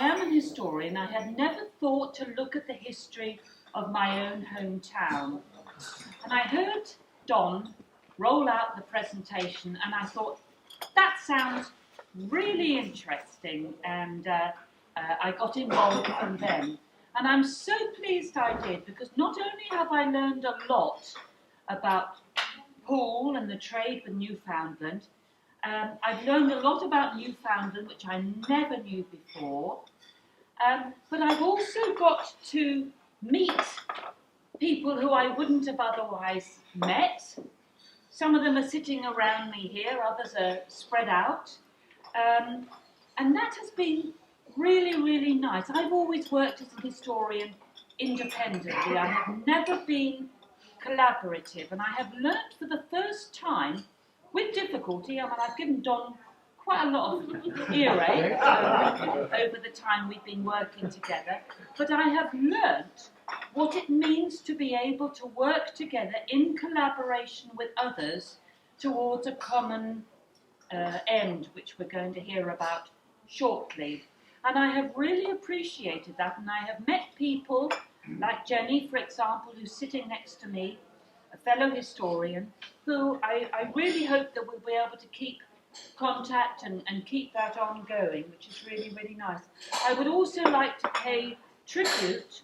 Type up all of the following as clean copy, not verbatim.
am an historian. I had never thought to look at the history of my own hometown. And I heard Don roll out the presentation, and I thought, that sounds really interesting, and I got involved from then. And I'm so pleased I did, because not only have I learned a lot about Poole and the trade with Newfoundland, I've learned a lot about Newfoundland, which I never knew before, but I've also got to meet people who I wouldn't have otherwise met. Some of them are sitting around me here, others are spread out, and that has been really, really nice. I've always worked as a historian independently. I have never been collaborative, and I have learnt for the first time, with difficulty. I mean, I've given Don quite a lot of earache over the time we've been working together, but I have learnt what it means to be able to work together in collaboration with others towards a common end, which we're going to hear about shortly. And I have really appreciated that, and I have met people like Jenny, for example, who's sitting next to me, a fellow historian, who I really hope that we'll be able to keep contact and keep that ongoing, which is really, really nice. I would also like to pay tribute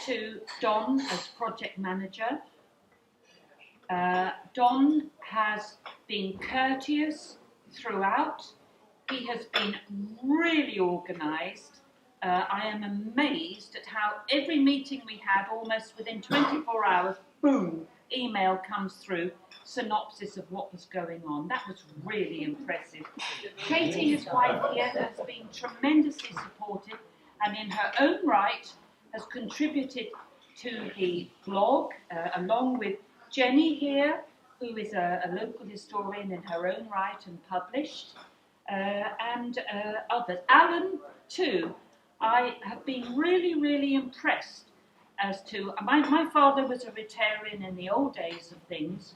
to Don as project manager. Don has been courteous throughout. He has been really organised. I am amazed at how every meeting we had, almost within 24 hours, boom, email comes through, synopsis of what was going on. That was really impressive. Katie, his wife here, has been tremendously supportive, and in her own right has contributed to the blog, along with Jenny here, who is a local historian in her own right and published, and others. Alan, too. I have been really, really impressed as to... My father was a Rotarian in the old days of things,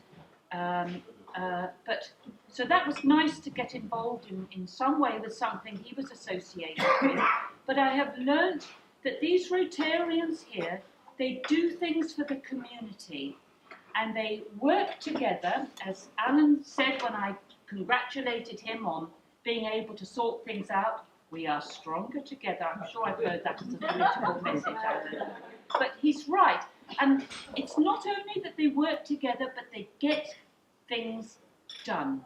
but so that was nice to get involved in some way with something he was associated with. But I have learnt that these Rotarians here, they do things for the community, and they work together, as Alan said when I congratulated him on being able to sort things out. We are stronger together. I'm sure I've heard that as a political message, Alan. But he's right. And it's not only that they work together, but they get things done.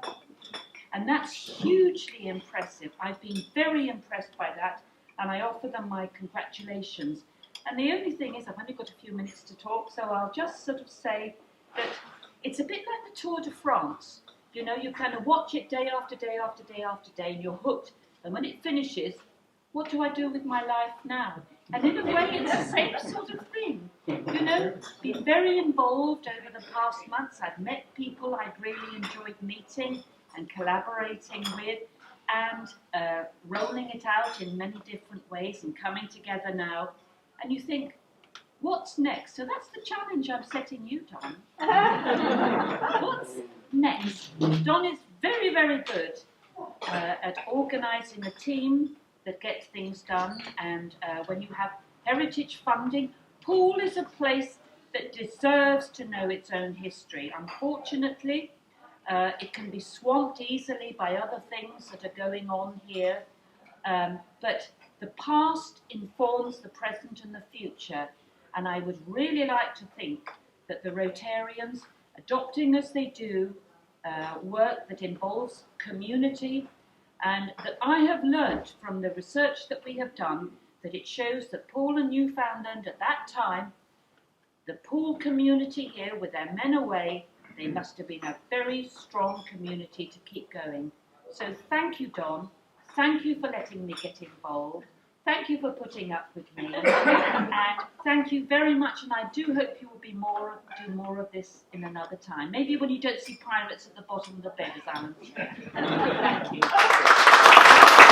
And that's hugely impressive. I've been very impressed by that, and I offer them my congratulations. And the only thing is, I've only got a few minutes to talk, so I'll just sort of say that it's a bit like the Tour de France. You know, you kind of watch it day after day after day after day, and you're hooked. And when it finishes, what do I do with my life now? And in a way, it's the same sort of thing. You know, been very involved over the past months. I've met people I've really enjoyed meeting and collaborating with, and rolling it out in many different ways and coming together now. And you think, what's next? So that's the challenge I'm setting you, Don. What's next? Don is very, very good at organising a team that gets things done, and when you have heritage funding, Poole is a place that deserves to know its own history. Unfortunately, it can be swamped easily by other things that are going on here, but the past informs the present and the future, and I would really like to think that the Rotarians, adopting as they do work that involves community, and that I have learnt from the research that we have done that it shows that Poole and Newfoundland at that time, the Poole community here with their men away, they must have been a very strong community to keep going. So thank you, Don. Thank you for letting me get involved. Thank you for putting up with me. And thank you very much, and I do hope you will do more of this in another time. Maybe when you don't see pirates at the bottom of the bed, as Alan said. Thank you.